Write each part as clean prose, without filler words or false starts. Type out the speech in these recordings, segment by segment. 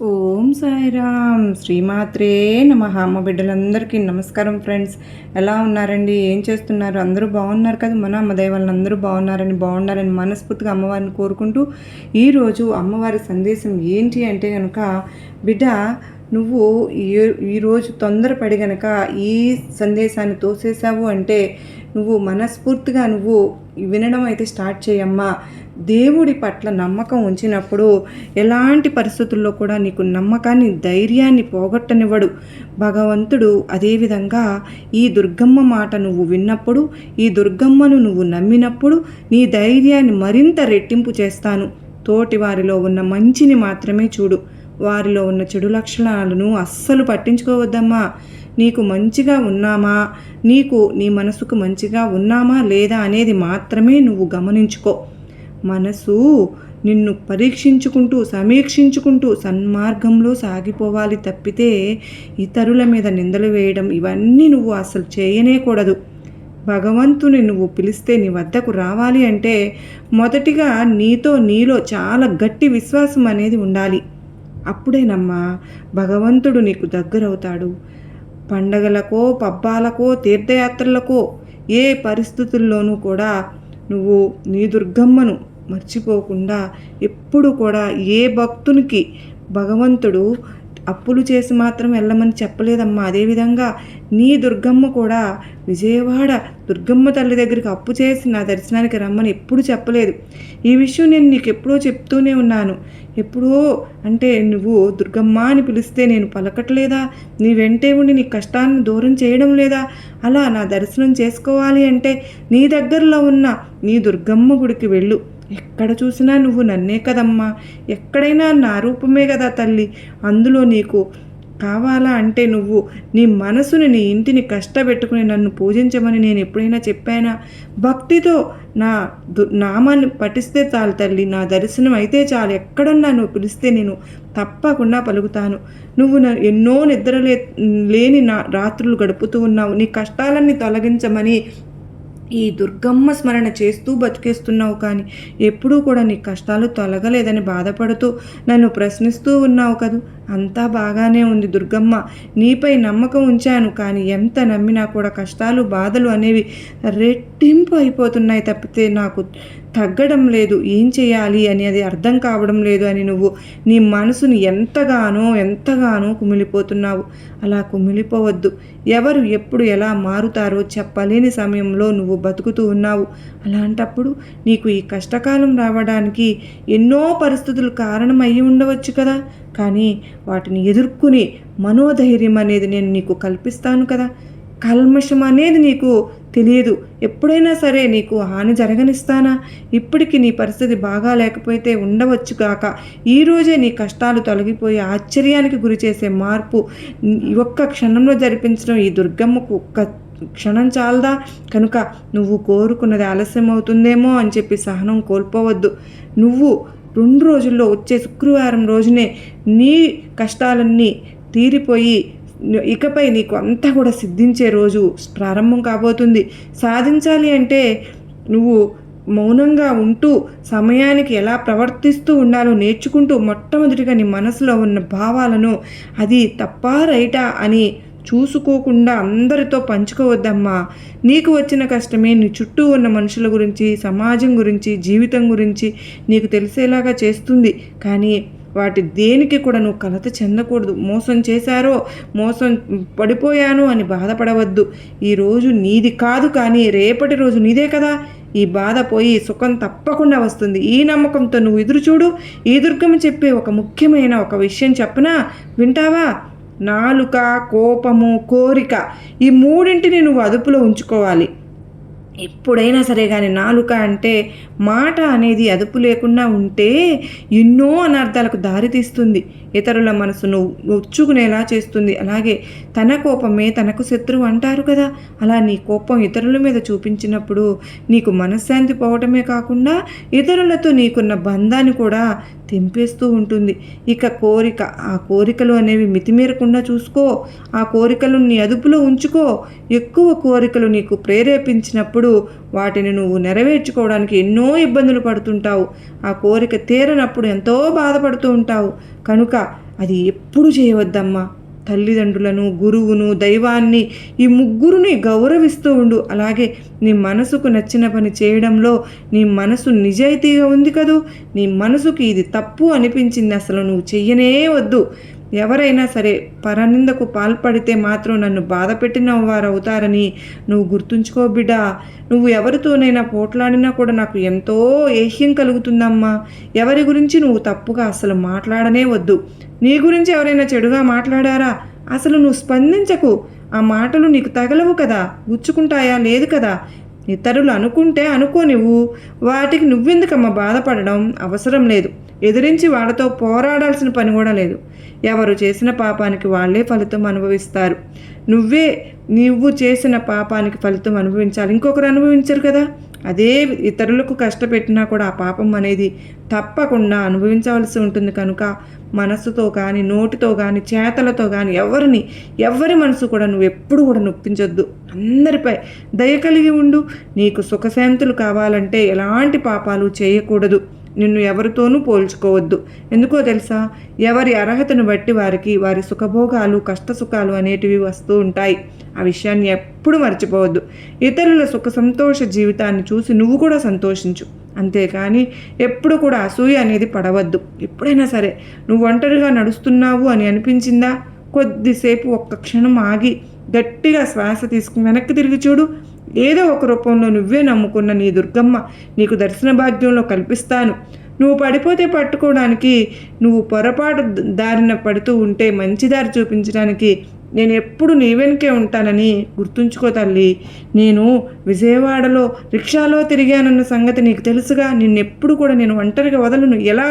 ఓం సాయిరామ్ శ్రీమాత్రే నమః. అమ్మ బిడ్డలందరికీ నమస్కారం ఫ్రెండ్స్. ఎలా ఉన్నారండి? ఏం చేస్తున్నారు? అందరూ బాగున్నారు కదా? మన అమ్మ దైవాలను అందరూ బాగున్నారని మనస్ఫూర్తిగా అమ్మవారిని కోరుకుంటూ ఈరోజు అమ్మవారి సందేశం ఏంటి అంటే కనుక, బిడ్డ నువ్వు ఈరోజు తొందరపడి గనక ఈ సందేశాన్ని తోసేసావు అంటే నువ్వు మనస్ఫూర్తిగా వినడం అయితే స్టార్ట్ చేయమ్మా. దేవుడి పట్ల నమ్మకం ఉంచినప్పుడు ఎలాంటి పరిస్థితుల్లో కూడా నీకు నమ్మకాన్ని, ధైర్యాన్ని పోగొట్టనివ్వడు భగవంతుడు. అదేవిధంగా ఈ దుర్గమ్మ మాట నువ్వు విన్నప్పుడు, ఈ దుర్గమ్మను నువ్వు నమ్మినప్పుడు నీ ధైర్యాన్ని మరింత రెట్టింపు చేస్తాను. తోటి వారిలో ఉన్న మంచిని మాత్రమే చూడు, వారిలో ఉన్న చెడు లక్షణాలను అస్సలు పట్టించుకోవద్దమ్మా. నీకు మంచిగా ఉన్నామా, నీ మనసుకు మంచిగా ఉన్నామా లేదా అనేది మాత్రమే నువ్వు గమనించుకో. మనసు నిన్ను పరీక్షించుకుంటూ, సమీక్షించుకుంటూ సన్మార్గంలో సాగిపోవాలి తప్పితే ఇతరుల మీద నిందలు వేయడం ఇవన్నీ నువ్వు అసలు చేయనేకూడదు. భగవంతుని నువ్వు పిలిస్తే నీ వద్దకు రావాలి అంటే మొదటిగా నీలో చాలా గట్టి విశ్వాసం అనేది ఉండాలి. అప్పుడేనమ్మా భగవంతుడు నీకు దగ్గరవుతాడు. పండగలకో, పబ్బాలకో, తీర్థయాత్రలకో ఏ పరిస్థితుల్లోనూ కూడా నువ్వు నీ దుర్గమ్మను మర్చిపోకుండా ఎప్పుడు కూడా ఏ భక్తునికి భగవంతుడు అప్పులు చేసి మాత్రం వెళ్ళమని చెప్పలేదమ్మా. అదేవిధంగా నీ దుర్గమ్మ కూడా విజయవాడ దుర్గమ్మ తల్లి దగ్గరికి అప్పు చేసి నా దర్శనానికి రమ్మని ఎప్పుడు చెప్పలేదు. ఈ విషయం నేను నీకు ఎప్పుడో చెప్తూనే ఉన్నాను. ఎప్పుడో అంటే నువ్వు దుర్గమ్మ అని పిలిస్తే నేను పలకట్లేదా? నీ వెంటే ఉండి నీ కష్టాన్ని దూరం చేయడం లేదా? అలా నా దర్శనం చేసుకోవాలి అంటే నీ దగ్గరలో ఉన్న నీ దుర్గమ్మ గుడికి వెళ్ళు. ఎక్కడ చూసినా నువ్వు నన్నే కదమ్మా, ఎక్కడైనా నా రూపమే కదా తల్లి. అందులో నీకు కావాలా అంటే నువ్వు నీ మనసుని, నీ ఇంటిని కష్టపెట్టుకుని నన్ను పూజించమని నేను ఎప్పుడైనా చెప్పానా? భక్తితో నా నామాన్ని పఠిస్తే చాలు తల్లి, నా దర్శనం అయితే చాలు. ఎక్కడున్నా నువ్వు పిలిస్తే నేను తప్పకుండా పలుకుతాను. నువ్వు ఎన్నో లేని రాత్రులు గడుపుతూ ఉన్నావు. నీ కష్టాలన్నీ తొలగించమని ఈ దుర్గమ్మ స్మరణ చేస్తూ బతికేస్తున్నావు, కానీ ఎప్పుడూ కూడా నీ కష్టాలు తొలగలేదని బాధపడుతూ నన్ను ప్రశ్నిస్తూ ఉన్నావు కదూ. అంతా బాగానే ఉంది దుర్గమ్మ, నీపై నమ్మకం ఉంచాను, కానీ ఎంత నమ్మినా కూడా కష్టాలు, బాధలు అనేవి రెట్టింపు అయిపోతున్నాయి తప్పితే నాకు తగ్గడం లేదు. ఏం చేయాలి అని అది అర్థం కావడం లేదు అని నువ్వు నీ మనసుని ఎంతగానో కుమిలిపోతున్నావు. అలా కుమిలిపోవద్దు. ఎవరు ఎప్పుడు ఎలా మారుతారో చెప్పలేని సమయంలో నువ్వు బతుకుతూ ఉన్నావు. అలాంటప్పుడు నీకు ఈ కష్టకాలం రావడానికి ఎన్నో పరిస్థితులు కారణం అయ్యి ఉండవచ్చు కదా, కానీ వాటిని ఎదుర్కొని మనోధైర్యం అనేది నేను నీకు కల్పిస్తాను కదా. కల్మషం అనేది నీకు తెలియదు. ఎప్పుడైనా సరే నీకు హాని జరగనిస్తానా? ఇప్పటికి నీ పరిస్థితి బాగా లేకపోతే ఉండవచ్చు కాక ఈరోజే నీ కష్టాలు తొలగిపోయి ఆశ్చర్యానికి గురి చేసే మార్పు ఒక్క క్షణంలో జరిపించడం ఈ దుర్గమ్మకు ఒక్క క్షణం చాలదా? కనుక నువ్వు కోరుకున్నది ఆలస్యం అవుతుందేమో అని చెప్పి సహనం కోల్పోవద్దు. నువ్వు 2 రోజుల్లో వచ్చే శుక్రవారం రోజునే నీ కష్టాలన్నీ తీరిపోయి ఇకపై నీకు అంతా కూడా సిద్ధించే రోజు ప్రారంభం కాబోతుంది. సాధించాలి అంటే నువ్వు మౌనంగా ఉంటూ సమయానికి ఎలా ప్రవర్తిస్తూ ఉండాలో నేర్చుకుంటూ మొట్టమొదటిగా నీ మనసులో ఉన్న భావాలను అది తప్పా రైటా అని చూసుకోకుండా అందరితో పంచుకోవద్దమ్మా. నీకు వచ్చిన కష్టమే నీ చుట్టూ ఉన్న మనుషుల గురించి, సమాజం గురించి, జీవితం గురించి నీకు తెలిసేలాగా చేస్తుంది. కానీ వాటి దేనికి కూడా నువ్వు కలత చెందకూడదు. మోసం చేశారో, మోసం పడిపోయాను అని బాధపడవద్దు. ఈరోజు నీది కాదు, కానీ రేపటి రోజు నీదే కదా. ఈ బాధ పోయి సుఖం తప్పకుండా వస్తుంది. ఈ నమ్మకంతో నువ్వు ఎదురు చూడు. ఈ దుర్గమ్మ చెప్పే ఒక ముఖ్యమైన ఒక విషయం చెప్పనా, వింటావా? నాలుక, కోపము, కోరిక ఈ మూడింటిని నువ్వు అదుపులో ఉంచుకోవాలి. ఎప్పుడైనా సరే కానీ నాలుక అంటే మాట అనేది అదుపు లేకుండా ఉంటే ఎన్నో అనర్థాలకు దారితీస్తుంది. ఇతరుల మనసును నొచ్చుకునేలా చేస్తుంది. అలాగే తన కోపమే తనకు శత్రువు అంటారు కదా, అలా నీ కోపం ఇతరుల మీద చూపించినప్పుడు నీకు మనశ్శాంతి పోవటమే కాకుండా ఇతరులతో నీకున్న బంధాన్ని కూడా తెంపేస్తూ ఉంటుంది. ఇక కోరిక, ఆ కోరికలు అనేవి మితిమీరకుండా చూసుకో. ఆ కోరికలు నీ అదుపులో ఉంచుకో. ఎక్కువ కోరికలు నీకు ప్రేరేపించినప్పుడు వాటిని నువ్వు నెరవేర్చుకోవడానికి ఎన్నో ఇబ్బందులు పడుతుంటావు. ఆ కోరిక తీరనప్పుడు ఎంతో బాధపడుతూ ఉంటావు. కనుక అది ఎప్పుడు చేయవద్దమ్మా. తల్లిదండ్రులను, గురువును, దైవాన్ని ఈ ముగ్గురిని గౌరవిస్తూ ఉండు. అలాగే నీ మనసుకు నచ్చిన పని చేయడంలో నీ మనసు నిజాయితీగా ఉంది కదూ. నీ మనసుకి ఇది తప్పు అనిపించింది, అసలు నువ్వు చెయ్యనే వద్దు. ఎవరైనా సరే పరనిందకు పాల్పడితే మాత్రం నన్ను బాధ పెట్టిన వారు అవుతారని నువ్వు గుర్తుంచుకో బిడ్డా. నువ్వు ఎవరితోనైనా పోట్లాడినా కూడా నాకు ఎంతో ఏహ్యం కలుగుతుందమ్మా. ఎవరి గురించి నువ్వు తప్పుగా అసలు మాట్లాడనే వద్దు. నీ గురించి ఎవరైనా చెడుగా మాట్లాడారా, అసలు నువ్వు స్పందించకు. ఆ మాటలు నీకు తగలవు కదా, గుచ్చుకుంటాయా? లేదు కదా. ఇతరులు అనుకుంటే అనుకో, నువ్వు వాటికి నువ్వెందుకమ్మా బాధపడడం? అవసరం లేదు. ఎదిరించి వాళ్ళతో పోరాడాల్సిన పని కూడా లేదు. ఎవరు చేసిన పాపానికి వాళ్ళే ఫలితం అనుభవిస్తారు. నువ్వు చేసిన పాపానికి ఫలితం అనుభవించాలి, ఇంకొకరు అనుభవించరు కదా. అదే ఇతరులకు కష్టపెట్టినా కూడా ఆ పాపం అనేది తప్పకుండా అనుభవించవలసి ఉంటుంది. కనుక మనసుతో కానీ, నోటితో కానీ, చేతలతో కానీ ఎవరి మనసు కూడా నువ్వు ఎప్పుడు కూడా నొప్పించొద్దు. అందరిపై దయ కలిగి ఉండు. నీకు సుఖశాంతులు కావాలంటే ఎలాంటి పాపాలు చేయకూడదు. నిన్ను ఎవరితోనూ పోల్చుకోవద్దు. ఎందుకో తెలుసా, ఎవరి అర్హతను బట్టి వారికి వారి సుఖభోగాలు, కష్టసుఖాలు అనేటివి వస్తూ ఉంటాయి. ఆ విషయాన్ని ఎప్పుడు మర్చిపోవద్దు. ఇతరుల సుఖ సంతోష జీవితాన్ని చూసి నువ్వు కూడా సంతోషించు. అంతేకాని ఎప్పుడు కూడా అసూయ అనేది పడవద్దు. ఎప్పుడైనా సరే నువ్వు ఒంటరిగా నడుస్తున్నావు అని అనిపించిందా, కొద్దిసేపు ఒక్క క్షణం ఆగి గట్టిగా శ్వాస తీసుకుని వెనక్కి తిరిగి చూడు. ఏదో ఒక రూపంలో నువ్వే నమ్ముకున్న నీ దుర్గమ్మ నీకు దర్శన భాగ్యంలో కల్పిస్తాను. నువ్వు పడిపోతే పట్టుకోవడానికి, నువ్వు పొరపాటు దారిన పడుతూ ఉంటే మంచి దారి చూపించడానికి నేను ఎప్పుడు నీ వెనుకే ఉంటానని గుర్తుంచుకో తల్లి. నేను విజయవాడలో రిక్షాలో తిరిగానన్న సంగతి నీకు తెలుసుగా. నిన్నెప్పుడు కూడా నేను ఒంటరిగా వదలను. ఎలా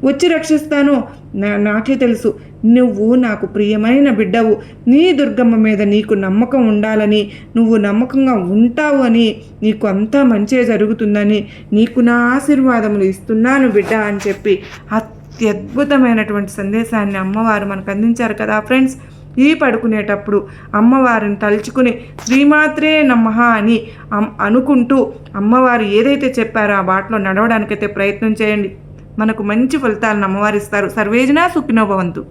వచ్చి రక్షిస్తానో నాకే తెలుసు. నువ్వు నాకు ప్రియమైన బిడ్డవు. నీ దుర్గమ్మ మీద నీకు నమ్మకం ఉండాలని, నువ్వు నమ్మకంగా ఉంటావు అని, నీకు అంతా మంచే జరుగుతుందని నీకు నా ఆశీర్వాదములు ఇస్తున్నాను బిడ్డ అని చెప్పి అత్యద్భుతమైనటువంటి సందేశాన్ని అమ్మవారు మనకు అందించారు కదా ఫ్రెండ్స్. ఈ పడుకునేటప్పుడు అమ్మవారిని తలుచుకుని శ్రీమాత్రే నమః అని అనుకుంటూ అమ్మవారు ఏదైతే చెప్పారో ఆ బాటలో నడవడానికైతే ప్రయత్నం చేయండి. మనకు మంచి ఫలితాలను అమ్మవారు ఇస్తారు. సర్వేజన సుఖినో భవంతు.